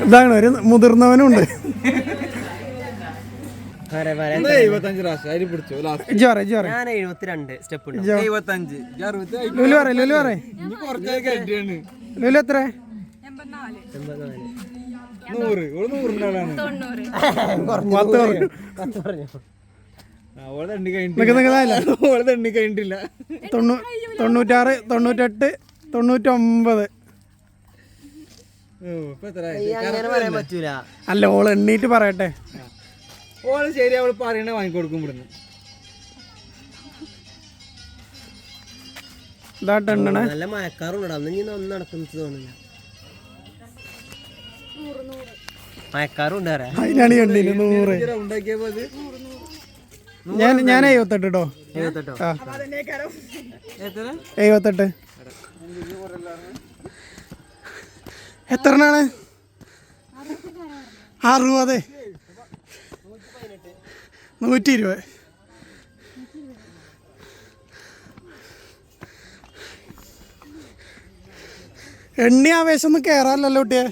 ഇതാണ് ഒരു മുതിർന്നവനുണ്ട്. എത്ര? തൊണ്ണൂറ്റാറ്, 98, 99. അല്ല, ഓള് എണ്ണീറ്റ് പറയട്ടെ. ഓള് ശരി, അവള് പറയണ വാങ്ങിക്കൊടുക്കും ഇവിടുന്ന്. നല്ല മഴക്കാറുണ്ട്. ഒന്നും നടക്കുന്നത് തോന്നുന്നില്ല. മഴക്കാറുണ്ട്. അതിനാണ് കണ്ടില്ല 100. ഞാൻ 78 കേട്ടോ. 78. എത്രണ്ണാണ്? 60. 120. എണ്ണി ആവേശം ഒന്നും കേറാറില്ലല്ലോ കുട്ടിയെ.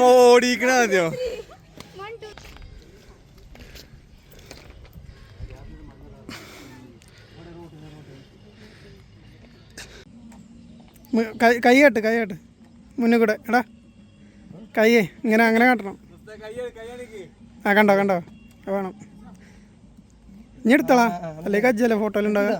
മോടിക്കണ മതിയോ? കൈ മുന്നിൽ കൂടെ. എടാ കയ്യേ ഇങ്ങനെ അങ്ങനെ കാട്ടണം. കണ്ടോ വേണം. ഇനി എടുത്തളാ, അല്ലേ കജ്ജല്ലേ ഫോട്ടോയിലുണ്ടാവുക.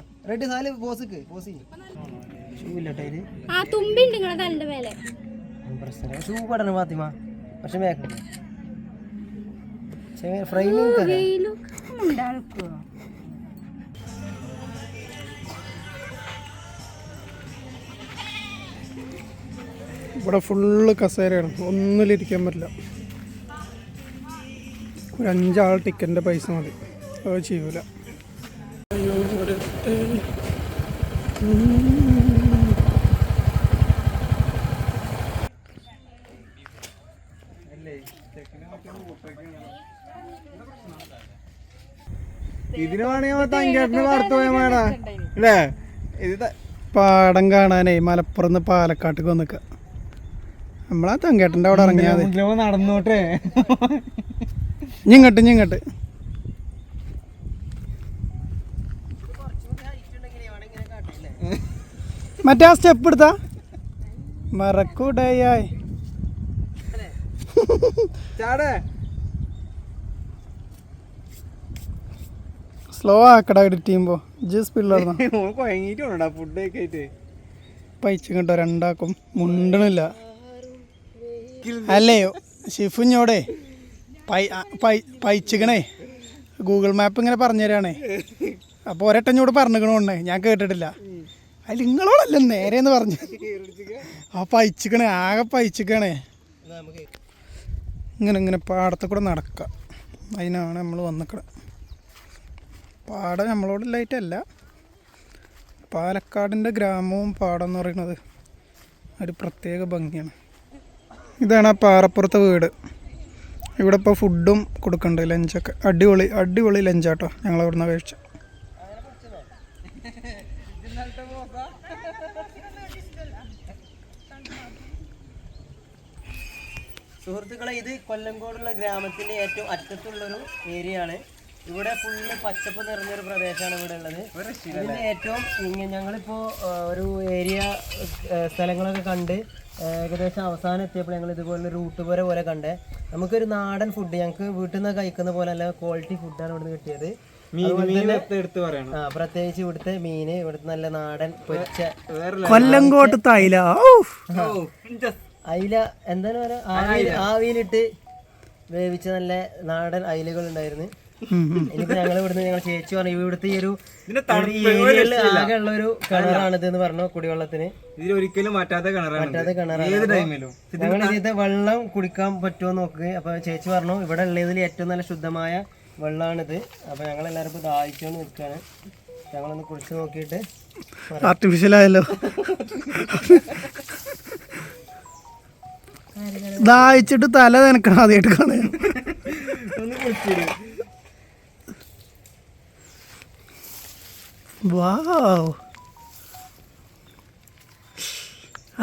ഇവിടെ ഫുള്ള് കസേരയാണ്, ഒന്നിലിരിക്കാൻ പറ്റില്ല. ഒരു 5 ആൾ ടിക്കറ്റിൻ്റെ പൈസ മതി, അത് ചെയ്യൂല. ഇതിന് വേണമെങ്കിൽ വാർത്ത പോയാ മേടാ അല്ലേ? പാടം കാണാനേ മലപ്പുറത്ത് പാലക്കാട്ടേക്ക് വന്നിക്ക. നമ്മളാ തങ്കേട്ടൻ്റെ അവിടെ ഇറങ്ങിയാൽ നടന്നോട്ടെ. ഇങ്ങോട്ട് മറ്റേ ആ സ്റ്റെപ്പ് എടുത്താ മറക്കൂടയായി. സ്ലോ ആക്കടാ എഡിറ്റ് ചെയ്യുമ്പോ. പൈച്ച കേട്ടോ രണ്ടാക്കും മുണ്ടണില്ല. അല്ലയോ ഷിഫുഞ്ഞോടെ പൈച്ചിക്കണേ. ഗൂഗിൾ മാപ്പ് ഇങ്ങനെ പറഞ്ഞു തരാണേ. അപ്പോൾ ഒരട്ടഞ്ഞോട് പറഞ്ഞിക്കണോണ്ടേ ഞാൻ കേട്ടിട്ടില്ല. അതിൽ നിങ്ങളോടല്ല നേരെന്ന് പറഞ്ഞു. ആ പൈച്ചിക്കണേ, ആകെ പൈച്ചിക്കണേ. ഇങ്ങനെ പാടത്തെ കൂടെ നടക്കുക. അതിനാണ് നമ്മൾ വന്നിക്കണത്. പാടം നമ്മളോട് ലൈറ്റല്ല, പാലക്കാടിൻ്റെ ഗ്രാമവും പാടം എന്ന് പറയുന്നത് ഒരു പ്രത്യേക ഭംഗിയാണ്. ഇതാണ് ആ പാറപ്പുറത്തെ വീട്. ഇവിടെ ഇപ്പോൾ ഫുഡും കൊടുക്കുന്നുണ്ട്, ലഞ്ചൊക്കെ. അടിപൊളി ലഞ്ചാട്ടോ ഞങ്ങൾ അവിടെ നിന്ന് കഴിച്ചു. സുഹൃത്തുക്കളെ, ഇത് കൊല്ലങ്കോടുള്ള ഗ്രാമത്തിൻ്റെ ഏറ്റവും അറ്റത്തുള്ളൊരു ഏരിയ ആണ്. ഇവിടെ ഫുള്ള് പച്ചപ്പ് നിറഞ്ഞൊരു പ്രദേശമാണ് ഇവിടെ ഉള്ളത്. ഇതിൻ്റെ ഏറ്റവും ഞങ്ങളിപ്പോൾ ഒരു ഏരിയ സ്ഥലങ്ങളൊക്കെ കണ്ട് ഏകദേശം അവസാനം എത്തിയപ്പോൾ ഞങ്ങൾ ഇതുപോലെ റൂട്ട് പോലെ കണ്ടേ. നമുക്കൊരു നാടൻ ഫുഡ്, ഞങ്ങൾക്ക് വീട്ടിൽ നിന്ന് കഴിക്കുന്ന പോലെ അല്ല, ക്വാളിറ്റി ഫുഡാണ് ഇവിടുന്ന് കിട്ടിയത്. പ്രത്യേകിച്ച് ഇവിടുത്തെ മീന്, ഇവിടുത്തെ നല്ല നാടൻ പൊരിച്ച കൊല്ലങ്കോട്ട് അയില എന്താണ് പറയാ, ആവിയിലിട്ട് വേവിച്ച നല്ല നാടൻ അയിലകൾ ഉണ്ടായിരുന്നു. ഇനിയിപ്പോ ഞങ്ങൾ ഇവിടുന്ന് ഞങ്ങൾ ചേച്ചി പറഞ്ഞു ഇവിടുത്തെ ഈ ഒരു ഏരിയയിൽ ആകെ ഉള്ള ഒരു കിണറാണിത് എന്ന് പറഞ്ഞു കുടിവെള്ളത്തിന്. ഒരിക്കലും മാറ്റാത്ത കിണറാണ്. ഞങ്ങൾ ഇതിന്റെ വെള്ളം കുടിക്കാൻ പറ്റുമോ നോക്കുക. അപ്പൊ ചേച്ചി പറഞ്ഞു ഇവിടെ ഉള്ളതിൽ ഏറ്റവും നല്ല ശുദ്ധമായ വെള്ളമാണിത്. അപ്പൊ ഞങ്ങൾ എല്ലാവരും ഇപ്പൊ ദാഹിച്ചോന്ന് നിൽക്കുകയാണ്. ഞങ്ങളൊന്ന് കുടിച്ചു നോക്കിയിട്ട് ആർട്ടിഫിഷ്യൽ ആയല്ലോ. ദാഹിച്ചിട്ട് തല നനക്കണം ആദ്യമായിട്ട് കാണാൻ. വാവ്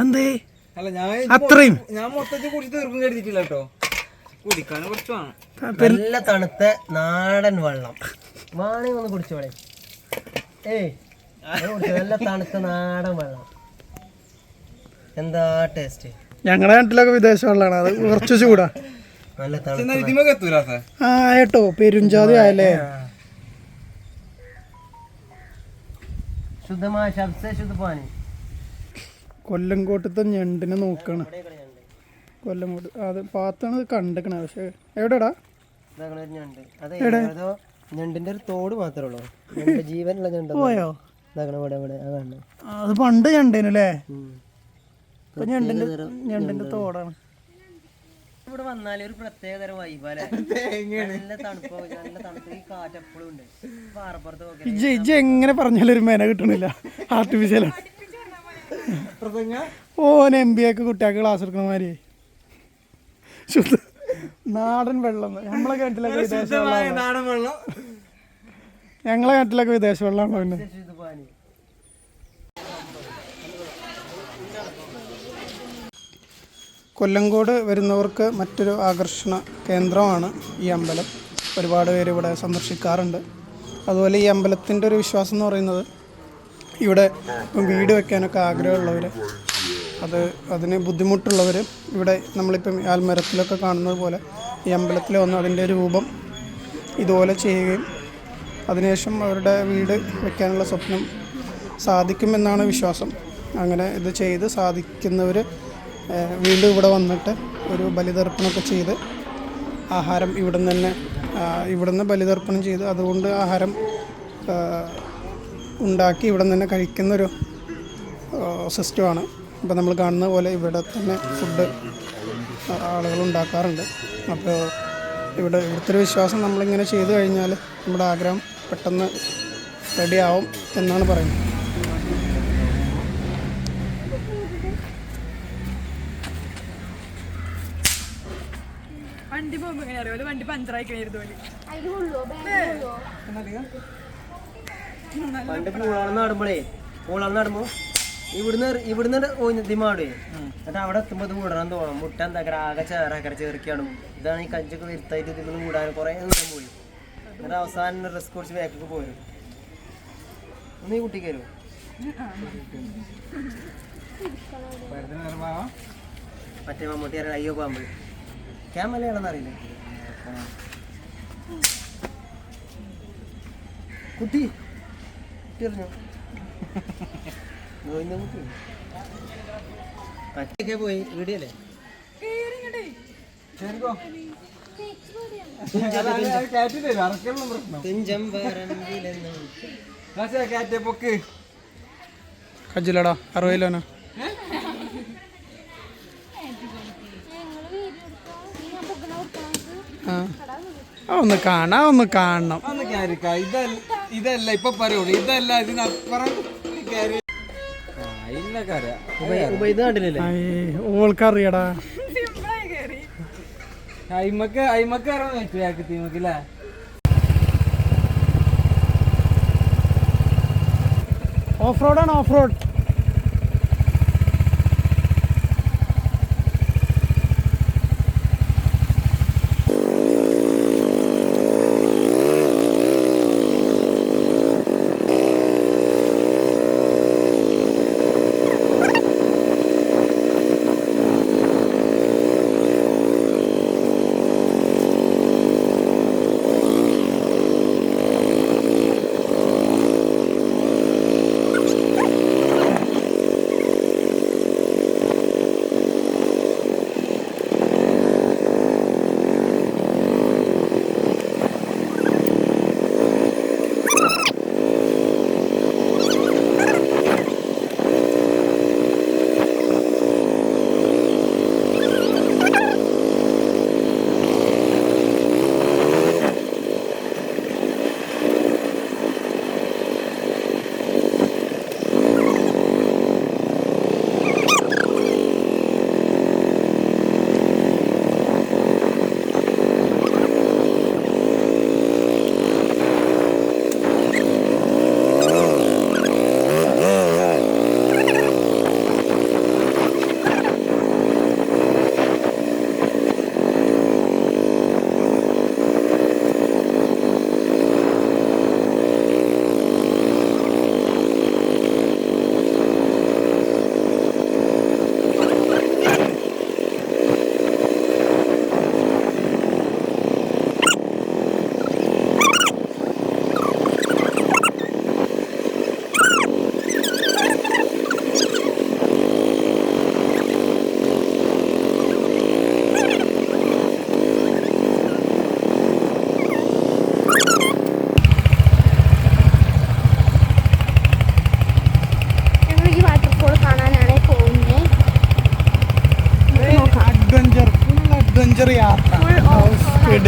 എന്തേ അല്ല ഞാൻ അത്രയും ഞാൻ മൊത്തത്തിൽ കുടിച്ച് തീർക്കും കരുതിയിട്ടില്ല കേട്ടോ. കുടിക്കാനും കുറച്ച് വേണം. നല്ല തണുത്ത നാടൻ വെള്ളം വാണി ഒന്ന് കുടിച്ചോളെ. നല്ല തണുത്ത നാടൻ വെള്ളം എന്താ ടേസ്റ്റ്. ഞങ്ങളുടെ നാട്ടിലൊക്കെ വിദേശ വെള്ളമാണ്, അത് കുറച്ച് ചൂടാ. നല്ല തണുത്ത ഇതിമൊക്കെ എത്തൂല സാർ. ആ ഏട്ടോ പെരുംജാതി ആയല്ലേ. ശുദ്ധമായ ശുദ്ധപാനി. കൊല്ലംകോട്ടത്തെ ഞണ്ടിനെ നോക്കാണ്. കൊല്ലംകോട്ട് അത് പാത്താണ് കണ്ടക്കണ. പക്ഷെ എവിടെടാ ഞണ്ട്? അതെ, ഞണ്ടിന്റെ ഒരു തോട് മാത്രമേ ഉള്ളൂ. ജീവനുള്ള ഞണ്ട് പോയോ? ഇവിടെ അത് പണ്ട് ഞണ്ടേനല്ലേ. ഞണ്ടിന്റെ തോടാണ്. ഇവിടെ വന്നാല് ഒരു പ്രത്യേക തരം വൈബല്ലേ. നല്ല തണുപ്പ്, നല്ല തണുപ്പ്. ഈ കാറ്റ് എപ്പോഴും ഉണ്ട്. പാറപ്പുറത്ത് ഇജ്ജ് എങ്ങനെ പറഞ്ഞാലും ഒരു മെന കിട്ടണില്ല. ആർട്ടിഫിഷ്യൽ ഓൻ MBA ഒക്കെ കുട്ടികൾക്ക് ക്ലാസ് എടുക്കണ മാതിരി. ശുദ്ധ നാടൻ വെള്ളം. നമ്മളെ കിണറ്റിലൊക്കെ വിദേശ വെള്ളം. ഞങ്ങളെ കിണറ്റിലൊക്കെ വിദേശ വെള്ളമാണോ? പിന്നെ കൊല്ലങ്കോട് വരുന്നവർക്ക് മറ്റൊരു ആകർഷണ കേന്ദ്രമാണ് ഈ അമ്പലം. ഒരുപാട് പേര് ഇവിടെ സന്ദർശിക്കാറുണ്ട്. അതുപോലെ ഈ അമ്പലത്തിൻ്റെ ഒരു വിശ്വാസം എന്ന് പറയുന്നത് ഇവിടെ വീട് വെക്കാനൊക്കെ ആഗ്രഹമുള്ളവർ, അതിന് ബുദ്ധിമുട്ടുള്ളവർ ഇവിടെ നമ്മളിപ്പം ആൽമരത്തിലൊക്കെ കാണുന്നത് പോലെ ഈ അമ്പലത്തിൽ വന്ന് അതിൻ്റെ രൂപം ഇതുപോലെ ചെയ്യുകയും അതിനുശേഷം അവരുടെ വീട് വെക്കാനുള്ള സ്വപ്നം സാധിക്കുമെന്നാണ് വിശ്വാസം. അങ്ങനെ ഇത് ചെയ്ത് സാധിക്കുന്നവർ വീണ്ടും ഇവിടെ വന്നിട്ട് ഒരു ബലിതർപ്പണമൊക്കെ ചെയ്ത് ആഹാരം ഇവിടുന്ന് ബലിതർപ്പണം ചെയ്ത് അതുകൊണ്ട് ആഹാരം ഉണ്ടാക്കി ഇവിടെ നിന്ന് കഴിക്കുന്നൊരു സിസ്റ്റമാണ്. ഇപ്പോൾ നമ്മൾ കാണുന്ന പോലെ ഇവിടെ തന്നെ ഫുഡ് ആളുകൾ ഉണ്ടാക്കാറുണ്ട്. അപ്പോൾ ഇവിടുത്തെ ഒരു വിശ്വാസം നമ്മളിങ്ങനെ ചെയ്തു കഴിഞ്ഞാൽ നമ്മുടെ ആഗ്രഹം പെട്ടെന്ന് റെഡിയാവും എന്നാണ് പറയുന്നത്. വണ്ടി പോകുമ്പോ എങ്ങനെ അറിയാലോ, വണ്ടി പഞ്ചറായി കഴിഞ്ഞിരുന്നു. പണ്ട് പൂളാണെന്ന് നടുമ്പോഴേ ഇവിടുന്ന് ദിമാടുവേ. എന്നിട്ട് അവിടെ എത്തുമ്പോൾ ഇത് വിടണം തോന്നും. മുട്ട എന്താക്കര ആകെ ചേർക്കാടും. ഇതാണ് ഈ കഞ്ചൊക്കെ വരുത്തായിട്ട് ഇതിൽ കൂടാൻ കുറേ ദൂരം പോയി. എന്നിട്ട് അവസാനം ഡ്രസ് കുറച്ച് ബാക്കൊക്കെ പോരും. ഒന്ന് ഈ കുട്ടിക്ക് വരുമോ? മറ്റേ മമ്മൂട്ടി അറിയാം. അയ്യോ പാമ്പ് ക്യാമലയാണെന്ന് അറിയില്ല. കുട്ടി എറിഞ്ഞു പറ്റൊക്കെ പോയി. വീടിയല്ലേ കജിലടാ 60 കിലോനാ. ഒന്ന് കാണണം. ഇതല്ല ഇപ്പൊ പറയുള്ളൂ. ഇതല്ല ഇതിനപ്പുറം ഓൾക്കറിയടാ. ഓഫ് റോഡാണ്. ഓഫ് റോഡ്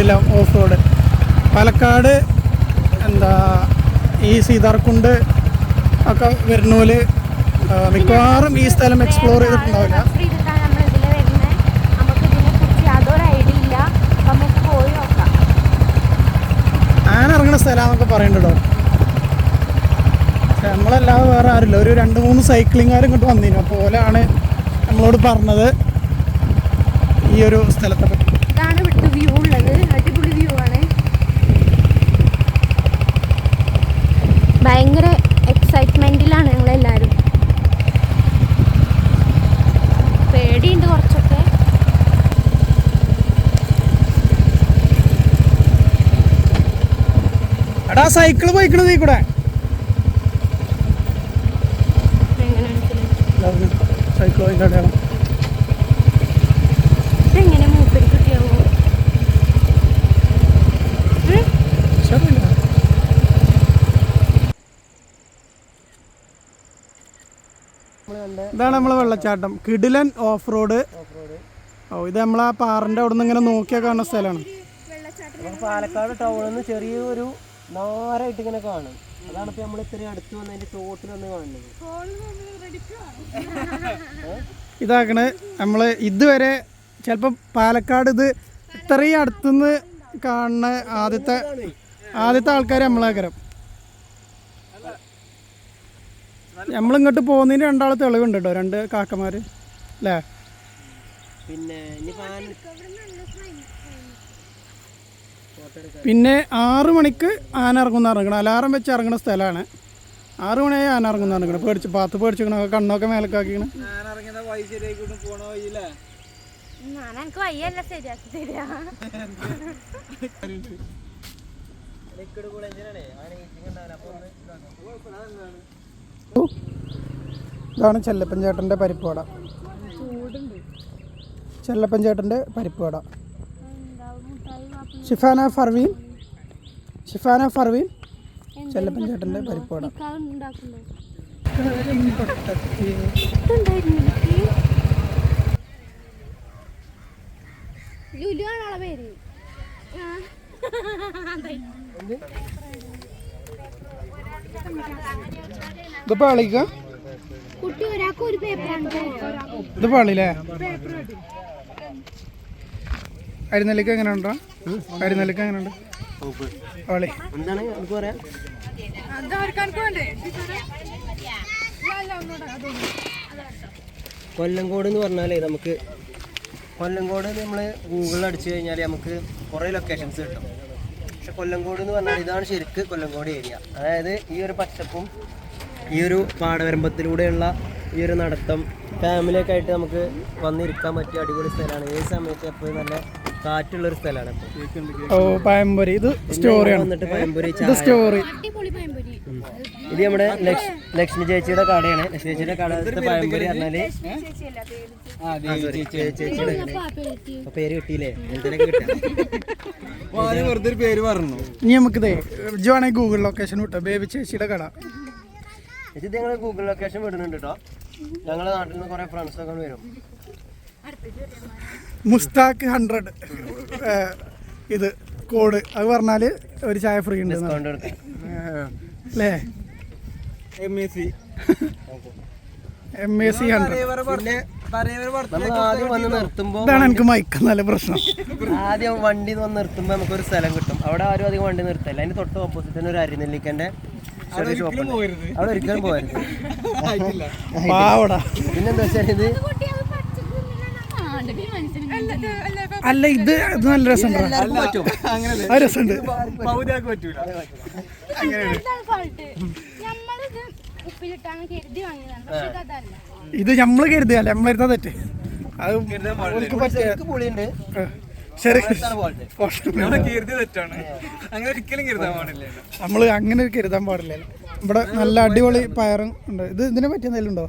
എല്ലാം ഓഫ് റോഡ്. പാലക്കാട് എന്താ ഈ സീതാർകുണ്ട് ഒക്കെ വരുന്നോല് മിക്കവാറും ഈ സ്ഥലം എക്സ്പ്ലോർ ചെയ്തിട്ടുണ്ടാവില്ല. ആന ഇറങ്ങുന്ന സ്ഥലമാണെന്നൊക്കെ പറയുന്നുണ്ടോ. പക്ഷെ നമ്മളല്ലാതെ വേറെ ആരില്ല. ഒരു 2-3 സൈക്ലിങ്ങുകാർ ഇങ്ങോട്ട് വന്നിരുന്നു. അപ്പോൾ ഓലാണ് നമ്മളോട് പറഞ്ഞത് ഈ ഒരു സ്ഥലത്തെ പറ്റി. ഇതാണ് ഇവിടുത്തെ വ്യൂ ഉള്ളത്. അടിപൊളി വ്യൂ ആണ്. ഭയങ്കര എക്സൈറ്റ്മെന്റിലാണ് ഞങ്ങളെല്ലാവരും. പേടിയുണ്ട് കുറച്ചൊക്കെ. എടാ സൈക്കിള് പോയിക്കണത് ഈ കൂടെ. സൈക്കിൾ പോയിക്കടയാ ഇതെങ്ങനെ മൂപ്പര് കിട്ടിയാവോ? ഇതാണ് നമ്മളെ വെള്ളച്ചാട്ടം. കിടിലൻ ഓഫ് റോഡ്. ഓ ഇത് നമ്മളാ പാറിന്റെ അവിടെ നിന്ന് ഇങ്ങനെ നോക്കിയാൽ കാണുന്ന സ്ഥലമാണ്. പാലക്കാട് ടൗണിൽ നിന്ന് ചെറിയൊരു നാരായിട്ട് ഇങ്ങനെ കാണും. അതാണ് ഇപ്പൊ നമ്മൾ ഇത്രയും അടുത്ത് വന്ന് അതിന്റെ തോട്ടിൽ വന്ന് കാണുന്നത്. ഇതാക്കണ് നമ്മൾ ഇതുവരെ ചിലപ്പോൾ പാലക്കാട് ഇത് ഇത്രയും അടുത്തുനിന്ന് കാണുന്ന ആദ്യത്തെ ആൾക്കാർ നമ്മളാക്കരം. നമ്മളിങ്ങോട്ട് പോകുന്നതിന് 2 തെളിവുണ്ട് കേട്ടോ, 2 കാക്കമാർ അല്ലേ. പിന്നെ 6 മണിക്ക് ആന ഇറങ്ങുന്ന ഇറങ്ങണം. അലാറം വെച്ച് ഇറങ്ങുന്ന സ്ഥലമാണ്. 6 മണിയായി ആന ഇറങ്ങുന്ന ഇറങ്ങണം. പേടിച്ചിരിക്കണ കണ്ണൊക്കെ മേലക്കാക്കിക്കണ. ഇതാണ് ചെല്ലപ്പൻ പരിപ്പുവട. ചെല്ലപ്പൻ പരിപ്പുവട. ഷിഫാന ഫർവീൻ ചെല്ലപ്പൻ പരിപ്പുവട. ഇത് പാളിക്ക. ഇത് പാളില്ലേ? അരിനെല്ലിക്ക എങ്ങനെ ഉണ്ടോ? അരിനെല്ലിക്ക എങ്ങനെ ഉണ്ട്? പാളി എന്താണ് നമുക്ക് പറയാം. കൊല്ലങ്കോട് എന്ന് പറഞ്ഞാലേ നമുക്ക് കൊല്ലങ്കോട് നമ്മൾ ഗൂഗിളിൽ അടിച്ചു കഴിഞ്ഞാൽ നമുക്ക് കുറേ ലൊക്കേഷൻസ് കിട്ടും. പക്ഷെ കൊല്ലങ്കോട് എന്ന് പറഞ്ഞാൽ ഇതാണ് ശരിക്ക് കൊല്ലങ്കോട് ഏരിയ. അതായത് ഈ ഒരു പച്ചപ്പും ഈ ഒരു പാടവരമ്പത്തിലൂടെയുള്ള ഈ ഒരു നടത്തം ഫാമിലിയൊക്കെ ആയിട്ട് നമുക്ക് വന്നിരിക്കാൻ പറ്റിയ അടിപൊളി സ്ഥലമാണ്. ഏത് സമയത്ത് എപ്പോഴും നല്ല കാറ്റുള്ളൊരു സ്ഥലമാണ്. പഴംപൊരി ഇത് സ്റ്റോറിയാണ്. വന്നിട്ട് പഴംപൊരി ഇത് സ്റ്റോറി. ഇത് നമ്മുടെ ലക്ഷ്മി ചേച്ചിയുടെ കടയാണ്. ലക്ഷ്മി ചേച്ചിയുടെ കടത്തെ പഴംപൊരി പറഞ്ഞാല് ചേച്ചിയുടെ പേര് കിട്ടിയില്ലേ? എന്തിനൊക്കെ വെറുതെ പേര് പറഞ്ഞു. ഇനി നമുക്കിതേ വേണമെങ്കിൽ ഗൂഗിൾ ലൊക്കേഷൻ വിട്ടോ. ബേബി ചേച്ചിയുടെ കട. ഇത് ഞങ്ങൾ ഗൂഗിൾ ലൊക്കേഷൻ വിടുന്നുണ്ട് കേട്ടോ. ഞങ്ങളുടെ നാട്ടിൽ നിന്ന് കുറെ ഫ്രണ്ട്സ് ഒക്കെ വരും. മുസ്താഖ് 100 ഇത് കോഡ് അത് പറഞ്ഞാല് ഒരു ചായ ഫ്രീ ഉണ്ട് അല്ലേ? MAC 100. ആദ്യം വന്ന് നിർത്തുമ്പോ ഇതാണ് എനിക്ക് മയക്ക നല്ല പ്രശ്നം. ആദ്യം വണ്ടി വന്ന് നിർത്തുമ്പോ നമുക്കൊരു സ്ഥലം കിട്ടും. അവിടെ ആരും അധികം വണ്ടി നിർത്തില്ല. അതിന്റെ തൊട്ട് ഓപ്പോസിറ്റ് തന്നെ ഒരു അരിനെല്ലിക്കന്റെ അവിടെ ഒരിക്കലും പോകരുത്. പിന്നെന്താ വെച്ചാൽ ഇത് അല്ല ഇത് നല്ല രസമുണ്ട്. രസമുണ്ട്. ഇത് നമ്മള് കരുതിയല്ല, നമ്മളെടുത്താ തെറ്റ്. അത് പുളിയുണ്ട്. നമ്മള് അങ്ങനെ കരുതാൻ പാടില്ല. ഇവിടെ നല്ല അടിപൊളി പയറും ഉണ്ട്. ഇത് ഇതിനെ പറ്റിയ എന്തെങ്കിലും ഉണ്ടോ?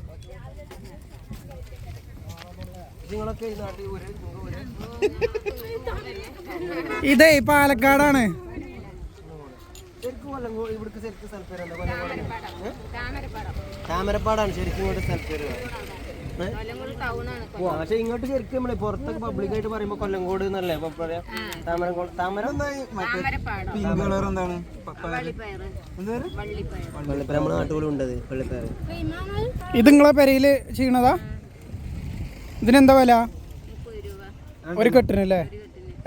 ഇതേ പാലക്കാടാണ്. താമരപ്പാടാണ് ശരിക്കും ഇങ്ങോട്ട് സ്ഥലപ്പേര്. പക്ഷെ ഇങ്ങോട്ട് ശരിക്കും നമ്മള് പുറത്തൊക്കെ പബ്ലിക് ആയിട്ട് പറയുമ്പോ കൊല്ലങ്കോട് എന്നല്ലേ ഇപ്പൊ പറയാ താമരക്കോട് താമര പിങ്ക് കളർ എന്താണ് വെള്ളിപ്പയർ നമ്മുടെ നാട്ടുകൂടെ ഉണ്ടത് വെള്ളിപ്പയർ. ഇത് നിങ്ങളെ പെരയില് ചെയ്യണതാ? ഇതിനെന്താ വില? ഒരു കെട്ടിനല്ലേ?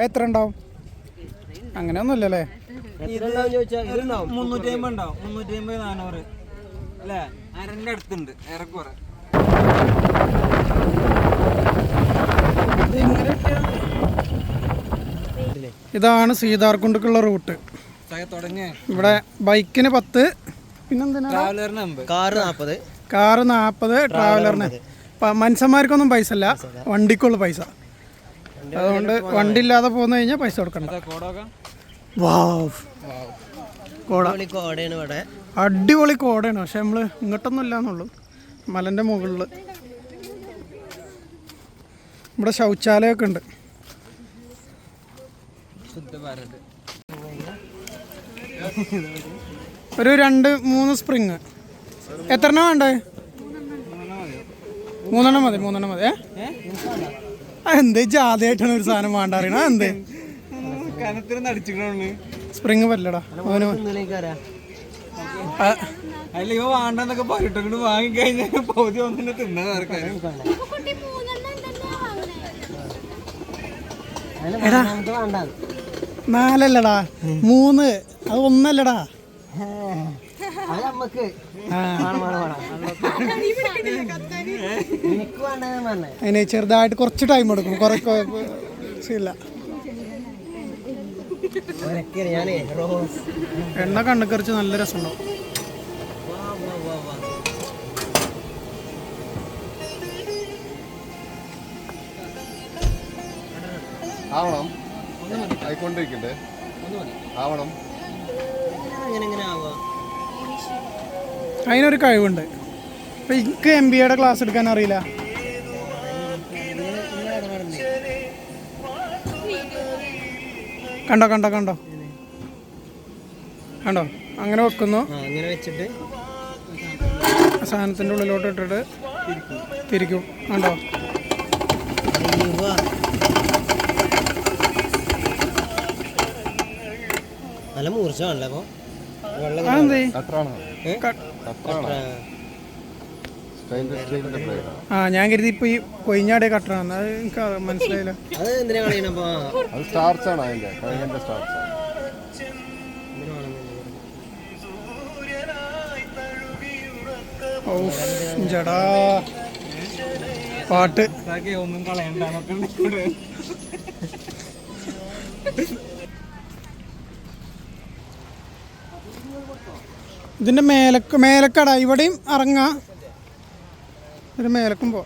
എത്ര ഉണ്ടാവും? അങ്ങനെയൊന്നുമില്ലല്ലേ? ചോദിച്ചാൽ ഇതുണ്ടാവും 350 ഉണ്ടാവും. 350 400 അല്ലേ? അരന്റെ അടുത്തുണ്ട് ഏറെക്കുറെ. ഇതാണ് സീതാർകുണ്ടുക്കുള്ള റൂട്ട്. ഇവിടെ ബൈക്കിന് 10, പിന്നെന്തിനാ ട്രാവലറിന് 50, കാറ് 40, കാറ് 40, ട്രാവലറിന്. മനുഷ്യന്മാർക്കൊന്നും പൈസ അല്ല, വണ്ടിക്കുള്ള പൈസ. അതുകൊണ്ട് വണ്ടി ഇല്ലാതെ പോന്നു കഴിഞ്ഞാൽ പൈസ കൊടുക്കണ്ട. കോടയാണ് ഇവിടെ. അടിപൊളി കോടയാണ്. പക്ഷെ നമ്മള് ഇങ്ങോട്ടൊന്നും ഇല്ലാന്നുള്ളൂ, മലന്റെ മുകളിൽ. ഇവിടെ ശൗചാലയമൊക്കെ ഉണ്ട്. ഒരു 2-3 സ്പ്രിങ്. എത്രണ്ണം വേണ്ടേ? 3 മതി. 3 മതി. എന്തേ ജാതിയായിട്ടാണ് ഒരു സാധനം വേണ്ട അറിയണ? എന്തേ സ്പ്രിങ് പറ്റില്ലടാ അവന്. അല്ല ഇവ വേണ്ടെന്നൊക്കെ പറഞ്ഞിട്ട് വാങ്ങിക്കഴിഞ്ഞാൽ പകുതി ഒന്നിനെ തിന്നാൻ ആർക്കാരും. വേണ്ട 4 3, അത് 1 അത് നമ്മക്ക് എനിക്ക് വേണ്ടെന്ന് പറഞ്ഞേ. അതിന് ചെറുതായിട്ട് കുറച്ച് ടൈം എടുക്കും. കുറെ ഇല്ല, ഞാനേ റോസ് എണ്ണ കണ്ണുക്കറിച്ച് നല്ല രസമുണ്ടാവും. ആവണം ആയിക്കൊണ്ടിരിക്കണ്ടേ ആവണം. അങ്ങനെ ആവുക. അതിനൊരു കഴിവുണ്ട്. ഇപ്പം എനിക്ക് MBAയുടെ ക്ലാസ് എടുക്കാൻ അറിയില്ല. കണ്ടോ കണ്ടോ കണ്ടോ കണ്ടോ? അങ്ങനെ വെക്കുന്നു. അങ്ങനെ വെച്ചിട്ട് സാധനത്തിൻ്റെ ഉള്ളിലോട്ട് ഇട്ടിട്ട് തിരിക്കും. കണ്ടോ? നല്ല മൂർച്ചയാണല്ലേ അപ്പൊ? അതെന്തേ? ഞാൻ കരുതി ഇപ്പൊ ഈ കൊയിഞ്ഞാടിയ കട്ടറാണ്. അത് എനിക്ക് മനസ്സിലായില്ല. അത് എന്തിനാ കളിയണപ്പോ? അത് സ്റ്റാർച്ചാണ് അതിന്റെ കഴിഞ്ഞ സ്റ്റാർച്ച്. ജടാ പാട്ട്. ഒന്നും കളയണ്ട. ഇതിന്റെ മേലക്കട ഇവിടെയും ഇറങ്ങാം. ഒരു മേലക്കും പോ.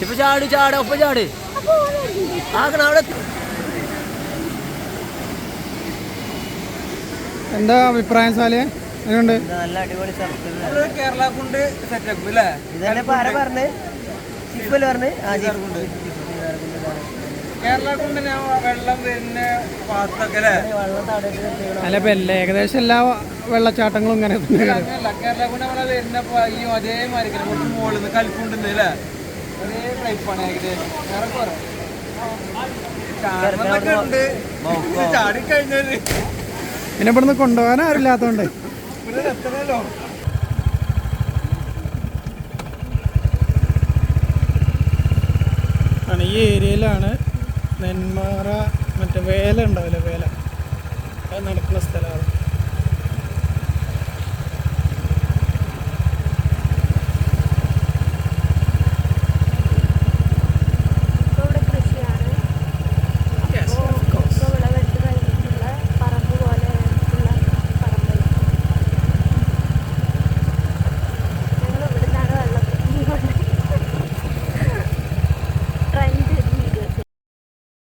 ഇപ്പൊ ചാട് ഒപ്പം ചാട് ആക്കണം അവിടെ. എന്താ അഭിപ്രായം സാലേ? അതുകൊണ്ട് നല്ല അടിപൊളി കേരള കൊണ്ട് സെറ്റപ്പ് അല്ലേ? ഇതന്നെ പറഞ്ഞ് ജിപ്പല് പറഞ്ഞ് കേരള കൊണ്ട് വെള്ളം വരുന്ന ഭാഗത്തൊക്കെ അല്ലേ? വെള്ളം തടയിട്ട് അല്ല ഇപ്പം ഏകദേശം എല്ലാ വെള്ളച്ചാട്ടങ്ങളും ഇങ്ങനെ അങ്ങനല്ല, കേരള കൊണ്ട് നമ്മളെ വരുന്ന ഈ അതേമാതിരി കുറച്ച് മുകളിൽ നിന്ന് കൽപ്പുണ്ടെന്ന് അല്ലേ? ഒരേ ടൈപ്പാണ് ഏകദേശം. ഏറെക്കുറെ ഉണ്ട്. ചാടിക്കഴിഞ്ഞാല് പിന്നെ ഇവിടുന്ന് കൊണ്ടുപോകാൻ ആരില്ലാത്തോണ്ട് പിന്നെ എത്തണല്ലോ. ഈ ഏരിയയിലാണ് നെന്മാറ മറ്റേ വേല ഉണ്ടാവില്ല, വേല അത് നടക്കുന്ന സ്ഥലമാണ്.